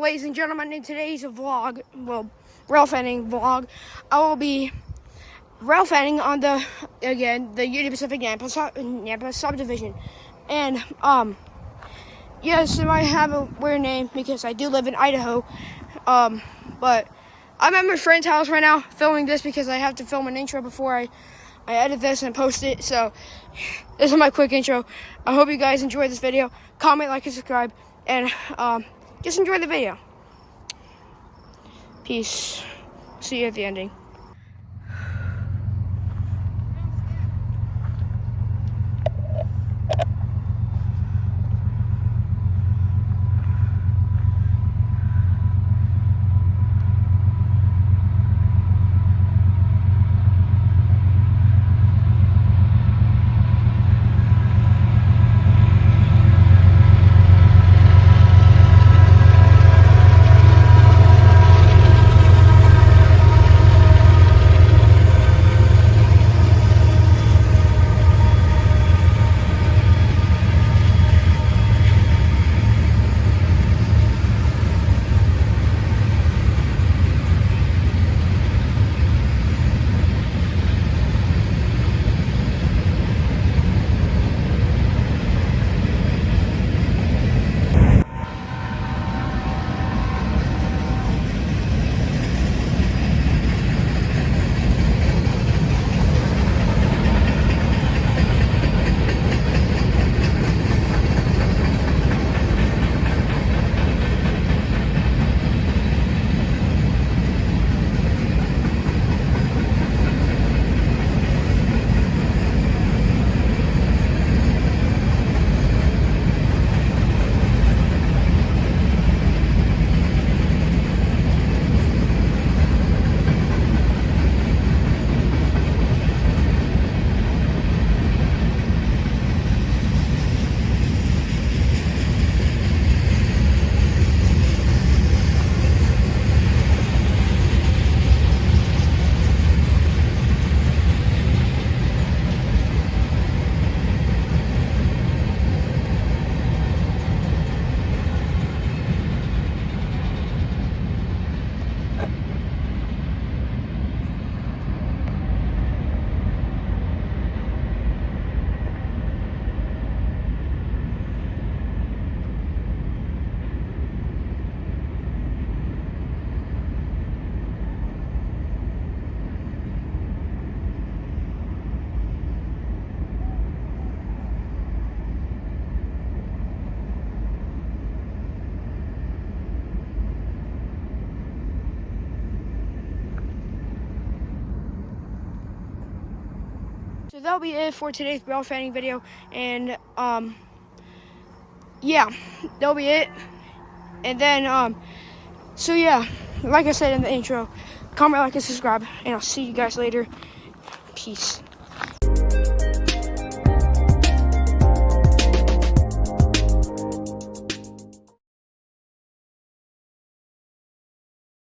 ladies and gentlemen, in today's vlog, well, Railfanning vlog, I will be Railfanning on the Union Pacific Nampa subdivision. And, yes, it might have a weird name because I do live in Idaho, but I'm at my friend's house right now filming this because I have to film an intro before I edit this and post it. So this is my quick intro. I hope you guys enjoy this video. Comment, like, and subscribe, and just enjoy the video. Peace. See you at the ending. So that'll be it for today's Railfanning video, and yeah, that'll be it. And then so yeah, like I said in the intro, comment, like, and subscribe, and I'll see you guys later. Peace.